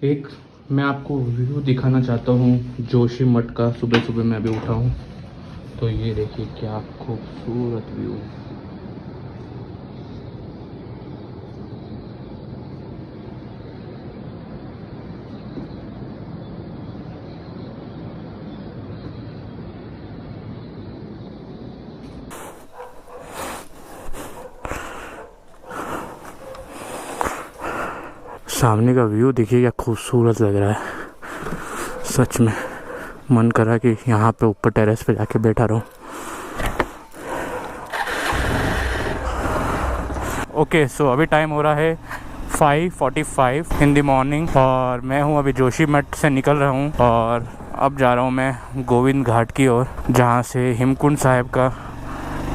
एक मैं आपको व्यू दिखाना चाहता हूँ जोशीमठ का। सुबह सुबह मैं अभी उठा हूँ तो ये देखिए क्या खूबसूरत व्यू। सामने का व्यू देखिए क्या खूबसूरत लग रहा है। सच में मन करा कि यहाँ पे ऊपर टेरेस पे जाके बैठा रहूं। ओके सो अभी टाइम हो रहा है 5:45 इन द मॉर्निंग और मैं हूँ अभी जोशीमठ से निकल रहा हूँ और अब जा रहा हूँ मैं गोविंद घाट की ओर, जहाँ से हेमकुंड साहिब का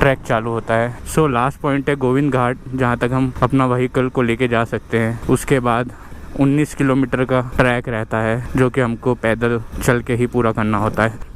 ट्रैक चालू होता है। सो लास्ट पॉइंट है गोविंद घाट, जहाँ तक हम अपना व्हीकल को लेके जा सकते हैं। उसके बाद 19 किलोमीटर का ट्रैक रहता है जो कि हमको पैदल चल के ही पूरा करना होता है।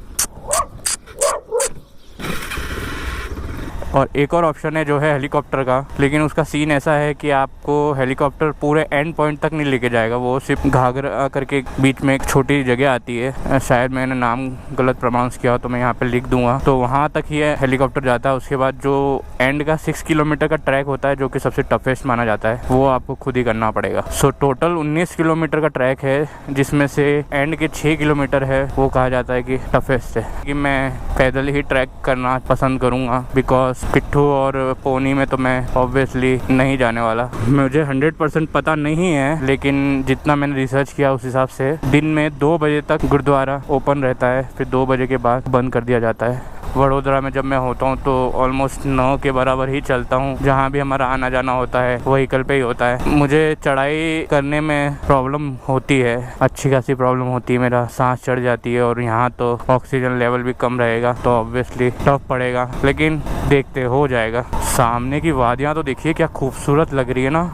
और एक और ऑप्शन है जो है हेलीकॉप्टर का, लेकिन उसका सीन ऐसा है कि आपको हेलीकॉप्टर पूरे एंड पॉइंट तक नहीं लेके जाएगा। वो सिर्फ घाघरा करके बीच में एक छोटी जगह आती है, शायद मैंने नाम गलत प्रोनाउंस किया तो मैं यहाँ पे लिख दूंगा, तो वहाँ तक ही हेलीकॉप्टर जाता है। उसके बाद जो एंड का 6 किलोमीटर का ट्रैक होता है जो कि सबसे टफेस्ट माना जाता है, वो आपको खुद ही करना पड़ेगा। सो टोटल 19 किलोमीटर का ट्रैक है, जिसमें से एंड के 6 किलोमीटर है वो कहा जाता है कि टफेस्ट है। कि मैं पैदल ही ट्रैक करना पसंद करूँगा, बिकॉज पिट्ठू और पोनी में तो मैं ऑब्वियसली नहीं जाने वाला। मुझे 100% पता नहीं है, लेकिन जितना मैंने रिसर्च किया उस हिसाब से दिन में 2 बजे तक गुरुद्वारा ओपन रहता है, फिर 2 बजे के बाद बंद कर दिया जाता है। वडोदरा में जब मैं होता हूँ तो ऑलमोस्ट 9 के बराबर ही चलता हूँ। जहाँ भी हमारा आना जाना होता है व्हीकल पे ही होता है। मुझे चढ़ाई करने में प्रॉब्लम होती है, अच्छी खासी प्रॉब्लम होती है, मेरा सांस चढ़ जाती है और यहाँ तो ऑक्सीजन लेवल भी कम रहेगा तो ऑब्वियसली टफ पड़ेगा, लेकिन देखते हो जाएगा। सामने की वादियाँ तो देखिए क्या खूबसूरत लग रही है ना।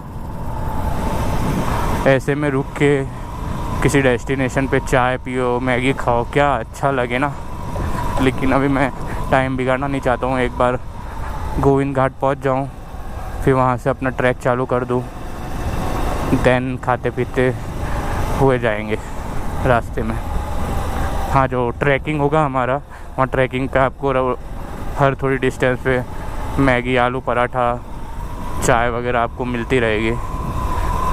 ऐसे में रुक के किसी डेस्टिनेशन पे चाय पियो, मैगी खाओ, क्या अच्छा लगे ना। लेकिन अभी मैं टाइम बिगाड़ना नहीं चाहता हूँ, एक बार गोविंद घाट पहुँच जाऊँ फिर वहाँ से अपना ट्रैक चालू कर दूँ, देन खाते पीते हुए जाएंगे रास्ते में। हाँ, जो ट्रैकिंग होगा हमारा, वहाँ ट्रैकिंग पे आपको हर थोड़ी डिस्टेंस पे मैगी, आलू पराठा, चाय वगैरह आपको मिलती रहेगी,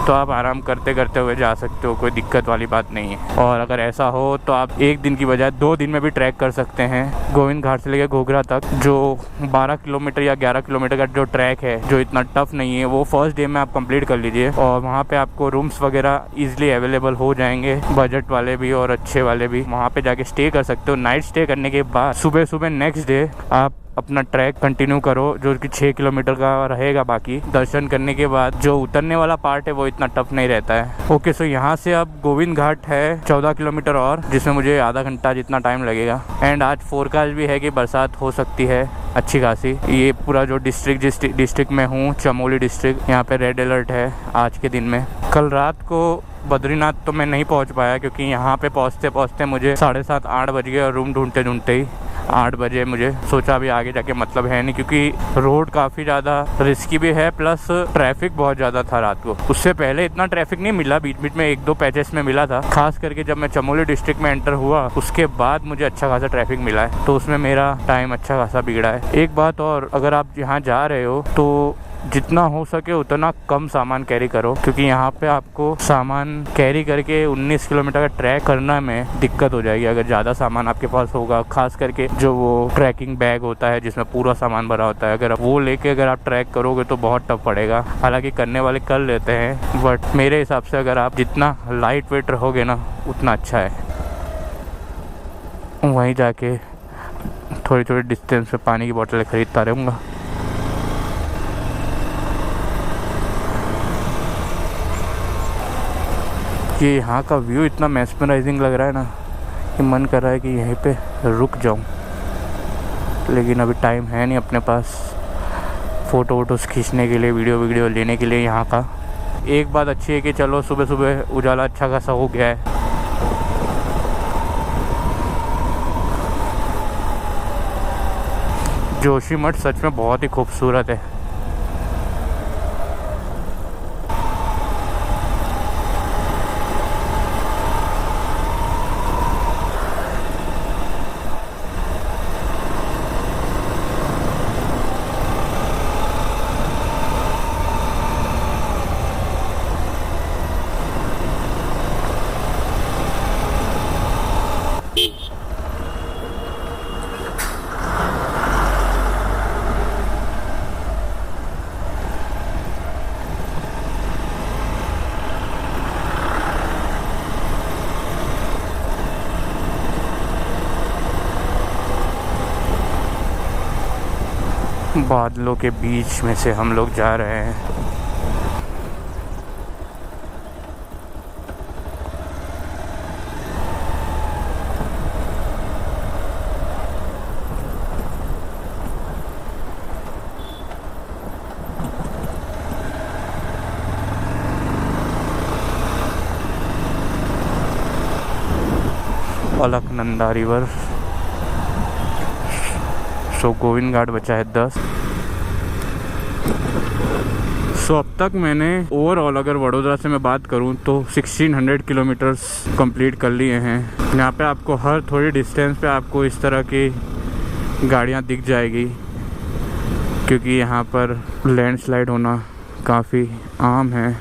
तो आप आराम करते करते हुए जा सकते हो, कोई दिक्कत वाली बात नहीं है। और अगर ऐसा हो तो आप एक दिन की बजाय 2 दिन में भी ट्रैक कर सकते हैं। गोविंद घाट से लेकर घोघरा तक जो 12 किलोमीटर या 11 किलोमीटर का जो ट्रैक है, जो इतना टफ नहीं है, वो फर्स्ट डे में आप कंप्लीट कर लीजिए। और वहाँ पे आपको रूम्स वगैरह ईजिली अवेलेबल हो जाएंगे, बजट वाले भी और अच्छे वाले भी। वहाँ पे जाके स्टे कर सकते हो। नाइट स्टे करने के बाद सुबह सुबह नेक्स्ट डे आप अपना ट्रैक कंटिन्यू करो, जो कि 6 किलोमीटर का रहेगा। बाकी दर्शन करने के बाद जो उतरने वाला पार्ट है वो इतना टफ नहीं रहता है। ओके, सो यहाँ से अब गोविंद घाट है 14 किलोमीटर और, जिसमें मुझे आधा घंटा जितना टाइम लगेगा। एंड आज फोरकास्ट भी है कि बरसात हो सकती है अच्छी खासी। ये पूरा जो डिस्ट्रिक्ट में हूँ, चमोली डिस्ट्रिक्ट, यहाँ पे रेड अलर्ट है आज के दिन में। कल रात को बद्रीनाथ तो मैं नहीं पहुँच पाया, क्योंकि यहाँ पे पहुँचते पहुँचते मुझे 7:30-8 बज गए और रूम ढूंढते ढूंढते ही 8 बजे। मुझे सोचा अभी आगे जाके मतलब है नहीं, क्योंकि रोड काफ़ी ज़्यादा रिस्की भी है, प्लस ट्रैफिक बहुत ज़्यादा था रात को। उससे पहले इतना ट्रैफिक नहीं मिला, बीच बीच में 1-2 पैचेस में मिला था। खास करके जब मैं चमोली डिस्ट्रिक्ट में एंटर हुआ उसके बाद मुझे अच्छा खासा ट्रैफिक मिला है, तो उसमें मेरा टाइम अच्छा खासा बिगड़ा है। एक बात और, अगर आप यहाँ जा रहे हो तो जितना हो सके उतना कम सामान कैरी करो, क्योंकि यहाँ पे आपको सामान कैरी करके 19 किलोमीटर का ट्रैक करने में दिक्कत हो जाएगी अगर ज़्यादा सामान आपके पास होगा। खास करके जो वो ट्रैकिंग बैग होता है जिसमें पूरा सामान भरा होता है, अगर वो लेके अगर आप ट्रैक करोगे तो बहुत टफ पड़ेगा। हालांकि करने वाले कर लेते हैं, बट मेरे हिसाब से अगर आप जितना लाइट वेट रहोगे ना उतना अच्छा है। वहीं जाके थोड़ी थोड़ी डिस्टेंस पे पानी की बोतलें खरीदता रहूँगा। ये यहाँ का व्यू इतना मेस्मराइजिंग लग रहा है ना कि मन कर रहा है कि यहीं पे रुक जाऊं, लेकिन अभी टाइम है नहीं अपने पास फ़ोटो वोटोस खींचने के लिए, वीडियो लेने के लिए यहाँ का। एक बात अच्छी है कि चलो सुबह सुबह उजाला अच्छा खासा हो गया है। जोशीमठ सच में बहुत ही खूबसूरत है। बादलों के बीच में से हम लोग जा रहे हैं। अलकनंदा रिवर। सो गोविंद घाट बचा है 10। सो अब तक मैंने ओवरऑल अगर वडोदरा से मैं बात करूं तो 1600 किलोमीटर्स कंप्लीट कर लिए हैं। यहाँ पे आपको हर थोड़ी डिस्टेंस पे आपको इस तरह की गाड़ियाँ दिख जाएगी, क्योंकि यहाँ पर लैंडस्लाइड होना काफ़ी आम है।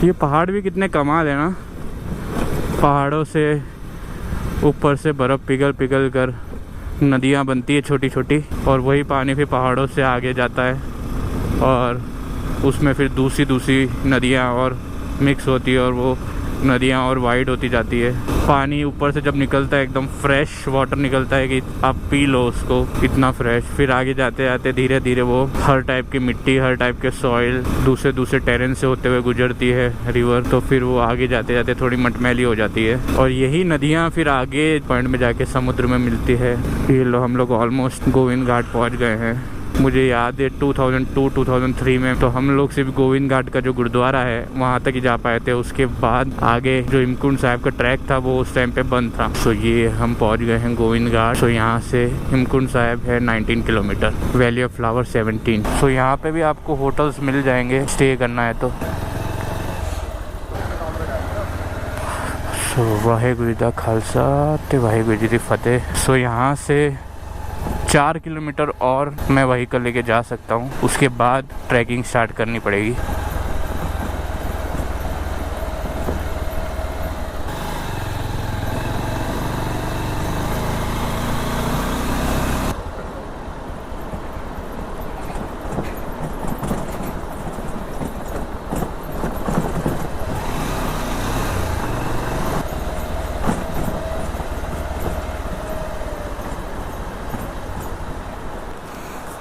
ये पहाड़ भी कितने कमाल है ना, पहाड़ों से ऊपर से बर्फ़ पिघल पिघल कर नदियाँ बनती है छोटी छोटी, और वही पानी फिर पहाड़ों से आगे जाता है और उसमें फिर दूसरी नदियाँ और मिक्स होती है, और वो नदियाँ और वाइड होती जाती है। पानी ऊपर से जब निकलता है एकदम फ्रेश वाटर निकलता है कि आप पी लो उसको, इतना फ्रेश। फिर आगे जाते जाते धीरे धीरे वो हर टाइप की मिट्टी, हर टाइप के सॉइल, दूसरे टेरेन से होते हुए गुजरती है रिवर, तो फिर वो आगे जाते जाते थोड़ी मटमैली हो जाती है, और यही नदियाँ फिर आगे पॉइंट में जाके समुद्र में मिलती है। ये लो हम लोग ऑलमोस्ट गोविंद घाट पहुँच गए हैं। मुझे याद है 2002-2003 में तो हम लोग सिर्फ गोविंद घाट का जो गुरुद्वारा है वहाँ तक ही जा पाए थे। उसके बाद आगे जो हेमकुंड साहिब का ट्रैक था वो उस टाइम पे बंद था। सो ये हम पहुँच गए हैं गोविंद घाट। सो यहाँ से हेमकुंड साहिब है 19 किलोमीटर, वैली ऑफ फ्लावर 17। सो यहाँ पे भी आपको होटल्स मिल जाएंगे स्टे करना है तो। सो वाहेगुरु दा खालसा ते वाहेगुरु जी दी फतेह। सो यहाँ से 4 किलोमीटर और मैं व्हीकल लेके जा सकता हूँ, उसके बाद ट्रैकिंग स्टार्ट करनी पड़ेगी।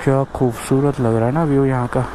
क्या खूबसूरत लग रहा है ना व्यू यहाँ का।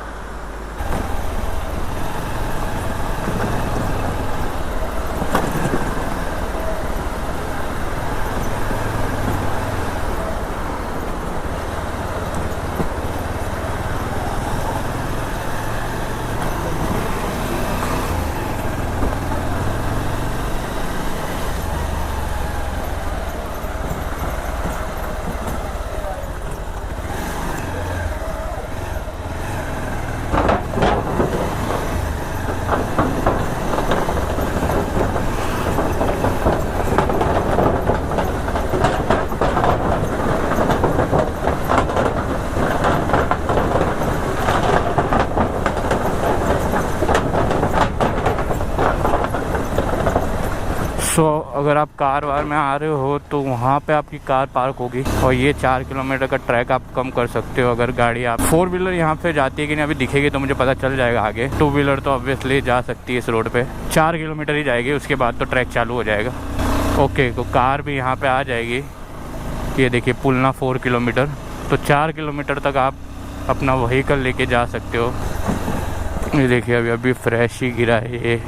सो अगर आप कार वार में आ रहे हो तो वहाँ पे आपकी कार पार्क होगी, और ये 4 किलोमीटर का ट्रैक आप कम कर सकते हो अगर गाड़ी आप 4 व्हीलर यहाँ पे जाती है कि नहीं अभी दिखेगी तो मुझे पता चल जाएगा आगे। 2 व्हीलर तो ऑब्वियसली जा सकती है इस रोड पे। 4 किलोमीटर ही जाएगी, उसके बाद तो ट्रैक चालू हो जाएगा। ओके, तो कार भी यहाँ पे आ जाएगी। ये देखिए पुलना 4 किलोमीटर, तो 4 किलोमीटर तक आप अपना व्हीकल लेके जा सकते हो। ये देखिए अभी फ्रेश ही गिरा है ये।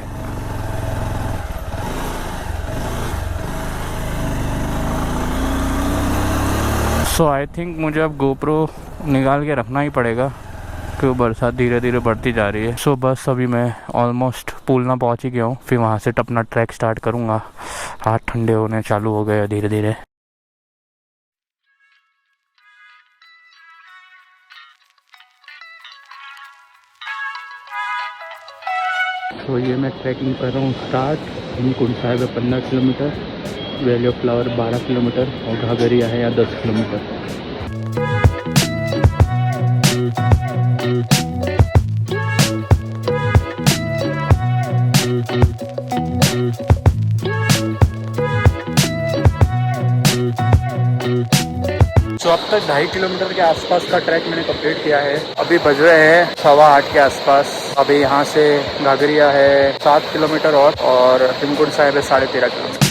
सो आई थिंक मुझे अब गोप्रो निकाल के रखना ही पड़ेगा क्योंकि बरसात धीरे धीरे बढ़ती जा रही है। सो बस अभी मैं ऑलमोस्ट पुलना पहुंच ही गया हूँ, फिर वहाँ से अपना ट्रैक स्टार्ट करूँगा। हाथ ठंडे होने चालू हो गए धीरे धीरे। तो ये मैं ट्रैकिंग कर रहा हूँ स्टार्ट। हेमकुंड साहिब है 15 kilometre, valley of flower 12 kilometre और घाघरिया है या 10 किलोमीटर। Thank you. अब तक 2.5 किलोमीटर के आसपास का ट्रैक मैंने कंप्लीट किया है। अभी बज रहे हैं 8:15 के आसपास। अभी यहाँ से घाघरिया है 7 किलोमीटर और हेमकुंड साहिब है 13.5 किलोमीटर।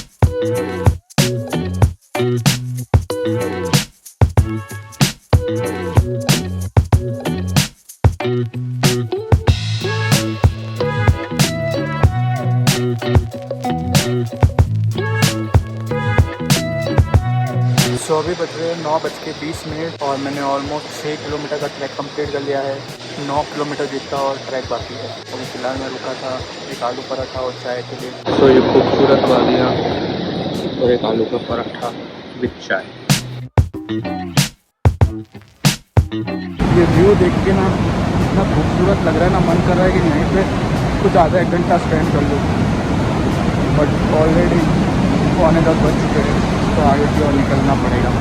सो अभी बज रहे हैं 9:20 और मैंने ऑलमोस्ट 6 किलोमीटर का ट्रैक कंप्लीट कर लिया है। 9 किलोमीटर जितना और ट्रैक बाकी है। अभी फिलहाल मैं रुका था एक आलू पराठा और चाय के लिए। सो ये खूबसूरत वादियाँ और एक आलू का पराठा विद चाय। ये व्यू देख के ना इतना खूबसूरत लग रहा है ना, मन कर रहा है कि यहीं पे कुछ आधा 1 घंटा स्पेंड कर लूँ, बट ऑलरेडी 9:15 बज चुके हैं तो आगे की ओर निकलना पड़ेगा।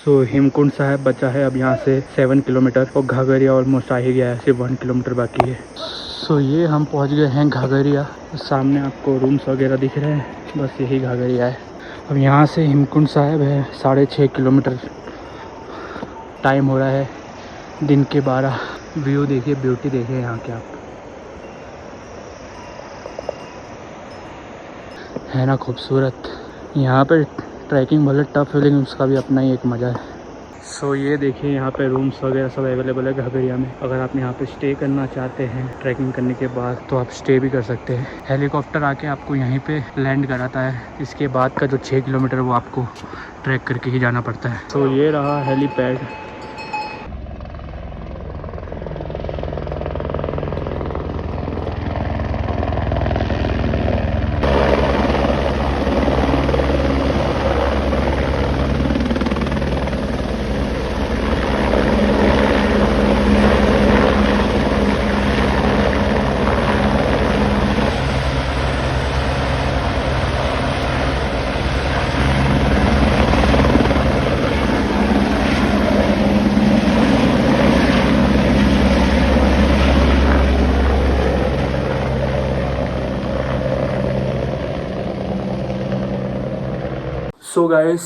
सो हेमकुंड साहिब बचा है अब यहाँ से 7 किलोमीटर और घाघरिया ऑलमोस्ट आ ही गया है, सिर्फ 1 किलोमीटर बाकी है। सो ये हम पहुँच गए हैं घाघरिया। सामने आपको रूम्स वगैरह दिख रहे हैं, बस यही घाघरिया है। अब यहाँ से हेमकुंड साहिब है 6.5 किलोमीटर। टाइम हो रहा है दिन के 12। व्यू देखिए, ब्यूटी देखिए यहाँ के आप, है ना खूबसूरत। यहाँ पे ट्रैकिंग भले टफ है लेकिन उसका भी अपना ही एक मज़ा है। सो ये देखिए यहाँ पे रूम्स वगैरह सब अवेलेबल है घाघरिया में। अगर आप यहाँ पे स्टे करना चाहते हैं ट्रैकिंग करने के बाद तो आप स्टे भी कर सकते हैं। हेलीकॉप्टर आके आपको यहीं पे लैंड कराता है। इसके बाद का जो 6 किलोमीटर वो आपको ट्रैक करके ही जाना पड़ता है। सो ये रहा हेलीपैड। सो गाइस,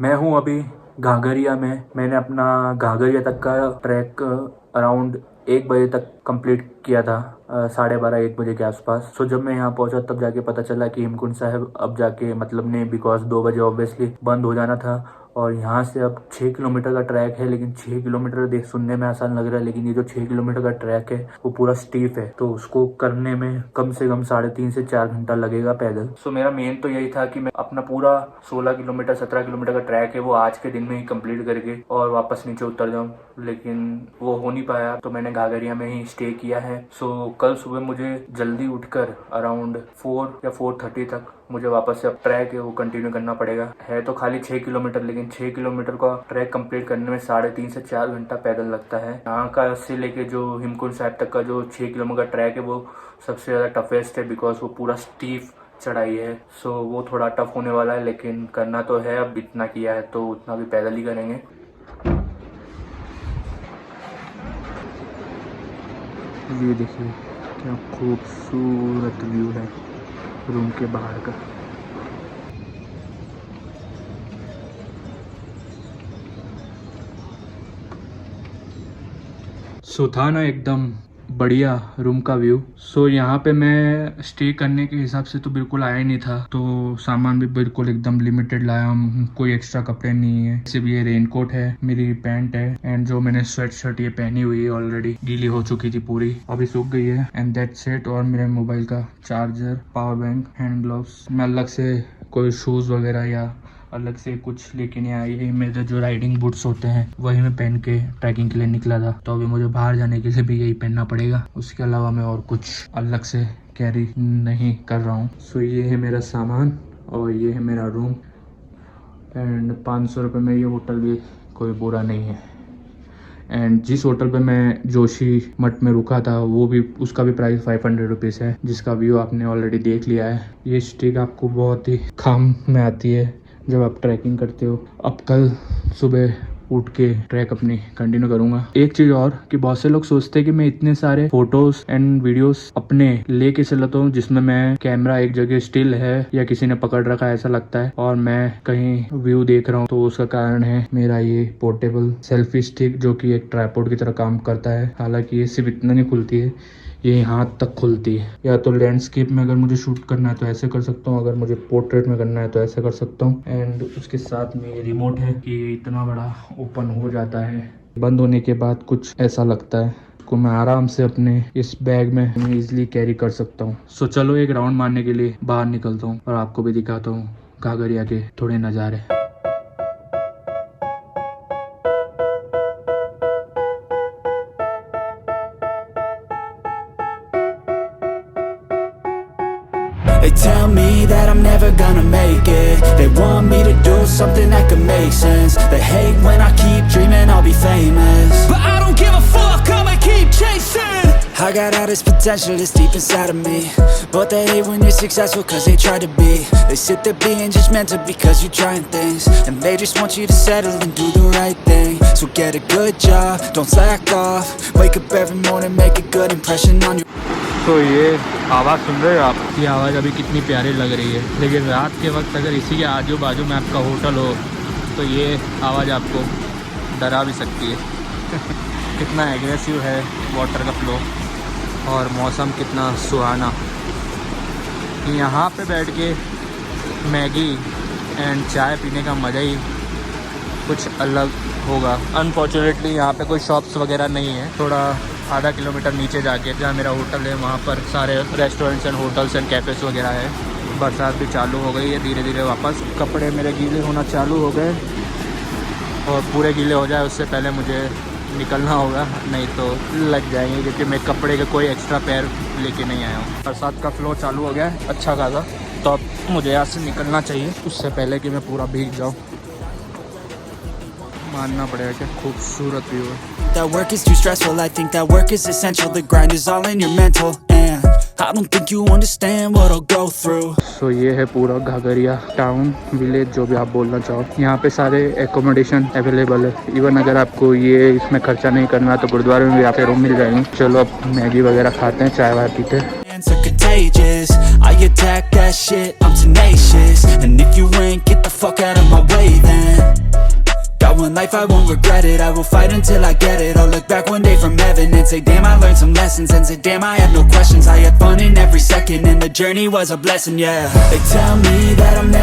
मैं हूँ अभी घाघरिया में। मैंने अपना घाघरिया तक का ट्रैक अराउंड 1 बजे तक कंप्लीट किया था, 12:30-1 बजे के आसपास। सो जब मैं यहाँ पहुँचा तब जाके पता चला कि हेमकुंड साहिब अब जाके मतलब नहीं, बिकॉज 2 बजे ऑब्वियसली बंद हो जाना था। और यहाँ से अब 6 किलोमीटर का ट्रैक है, लेकिन 6 किलोमीटर देख सुनने में आसान लग रहा है, लेकिन ये जो 6 किलोमीटर का ट्रैक है वो पूरा स्टीप है, तो उसको करने में कम से कम 3.5 से 4 घंटा लगेगा पैदल। सो मेरा मेन तो यही था कि मैं अपना पूरा 16 किलोमीटर 17 किलोमीटर का ट्रैक है वो आज के दिन में ही कंप्लीट करके और वापस नीचे उतर जाऊँ, लेकिन वो हो नहीं पाया। तो मैंने घाघरिया में ही स्टे किया है। सो कल सुबह मुझे जल्दी उठकर अराउंड 4 या 4:30 तक मुझे वापस से अब ट्रैक है वो कंटिन्यू करना पड़ेगा। है तो खाली 6 किलोमीटर, लेकिन 6 किलोमीटर का ट्रैक कंप्लीट करने में 3.5 से 4 घंटा पैदल लगता है। यहाँ का से लेके जो हेमकुंड साहिब तक का जो 6 किलोमीटर का ट्रैक है वो सबसे ज़्यादा टफेस्ट है, बिकॉज वो पूरा स्टीफ चढ़ाई है। सो वो थोड़ा टफ होने वाला है, लेकिन करना तो है। अब इतना किया है तो उतना भी पैदल ही करेंगे। ये देखिए क्या खूबसूरत व्यू है रूम के बाहर का। सो था ना एकदम बढ़िया रूम का व्यू। सो यहाँ पे मैं स्टे करने के हिसाब से तो बिल्कुल आया ही नहीं था, तो सामान भी बिल्कुल एकदम लिमिटेड लाया हूँ। कोई एक्स्ट्रा कपड़े नहीं है, सिर्फ ये रेनकोट है, मेरी पैंट है एंड जो मैंने स्वेट शर्ट ये पहनी हुई है ऑलरेडी गीली हो चुकी थी पूरी, अभी सूख गई है, एंड दैट्स इट। और मेरे मोबाइल का charger, power bank, hand gloves. मैं अलग से कोई शूज़ वगैरह या अलग से कुछ लेके नहीं आई है। मेरे जो राइडिंग बूट्स होते हैं वही मैं पहन के ट्रैकिंग के लिए निकला था, तो अभी मुझे बाहर जाने के लिए भी यही पहनना पड़ेगा। उसके अलावा मैं और कुछ अलग से कैरी नहीं कर रहा हूँ। सो ये है मेरा सामान और ये है मेरा रूम एंड 500 रुपये में ये होटल भी कोई बुरा नहीं है। एंड जिस होटल पे मैं जोशी मठ में रुका था वो भी, उसका भी प्राइस 500 रुपीज़ है, जिसका व्यू आपने ऑलरेडी देख लिया है। ये स्टिक आपको बहुत ही काम में आती है जब आप ट्रैकिंग करते हो। अब कल सुबह उठ के ट्रैक अपनी कंटिन्यू करूंगा। एक चीज़ और कि बहुत से लोग सोचते हैं कि मैं इतने सारे फोटोज एंड वीडियोस अपने लेके चलता हूँ जिसमें मैं कैमरा एक जगह स्टिल है या किसी ने पकड़ रखा है ऐसा लगता है और मैं कहीं व्यू देख रहा हूँ। तो उसका कारण है मेरा ये पोर्टेबल सेल्फी स्टिक जो कि एक ट्राइपॉड की तरह काम करता है। हालांकि ये सिर्फ इतना नहीं खुलती है, ये यहाँ तक खुलती है। या तो लैंडस्केप में अगर मुझे शूट करना है तो ऐसे कर सकता हूँ, अगर मुझे पोर्ट्रेट में करना है तो ऐसे कर सकता हूँ। एंड उसके साथ में ये रिमोट है कि ये इतना बड़ा ओपन हो जाता है। बंद होने के बाद कुछ ऐसा लगता है को मैं आराम से अपने इस बैग में इजीली कैरी कर सकता हूँ। सो चलो एक राउंड मारने के लिए बाहर निकलता हूँ और आपको भी दिखाता हूँ घाघरिया के थोड़े नज़ारे। They tell me that I'm never gonna make it. They want me to do something that could make sense. They hate when I keep dreaming I'll be famous, but I don't give a fuck, I'ma keep chasing. I got all this potential that's deep inside of me, but they hate when you're successful cause they try to be. They sit there being judgmental because you're trying things, and they just want you to settle and do the right thing. So get a good job, don't slack off. Wake up every morning, make a good impression on you. तो ये आवाज़ सुन रहे हो आप? ये आवाज़ अभी कितनी प्यारी लग रही है, लेकिन रात के वक्त अगर इसी के आजू बाजू में आपका होटल हो तो ये आवाज़ आपको डरा भी सकती है। कितना एग्रेसिव है वाटर का फ्लो और मौसम कितना सुहाना। यहाँ पे बैठ के मैगी एंड चाय पीने का मज़ा ही कुछ अलग होगा। अनफॉर्चुनेटली यहाँ पे कोई शॉप्स वगैरह नहीं है। थोड़ा आधा किलोमीटर नीचे जाके जहाँ मेरा होटल है वहाँ पर सारे restaurants and hotels and cafes वगैरह है। बरसात भी चालू हो गई है धीरे धीरे वापस। कपड़े मेरे गीले होना चालू हो गए और पूरे गीले हो जाए उससे पहले मुझे निकलना होगा, नहीं तो लग जाएंगे क्योंकि मैं कपड़े के कोई एक्स्ट्रा पैर लेके नहीं आया हूँ। बरसात का फ्लो चालू हो गया है अच्छा खासा, तो अब मुझे यहाँ से निकलना चाहिए उससे पहले कि मैं पूरा भीग जाऊँ। मानना पड़ेगा कि खूबसूरत व्यू है। That work is too stressful, I think that work is essential. The grind is all in your mental, and I don't think you understand what I'll go through. So ये है पूरा घाघरिया टाउन विलेज जो भी आप बोलना चाहो। यहाँ पे सारे एकोमोडेशन अवेलेबल है। इवन अगर आपको ये इसमें खर्चा नहीं करना तो गुरुद्वारे में भी आपको रूम मिल जाएंगे। चलो अब मैगी वगैरह खाते हैं, चाय वाय पीते हैं। So contagious, I attack that shit, I'm tenacious, and if you ain't get the fuck out of my way then got one life, I won't regret it. I will fight until I get it. I'll look back one day from heaven and say damn, I learned some lessons, and say damn, I had no questions. I had fun in every second and the journey was a blessing, yeah. They tell me that I'm never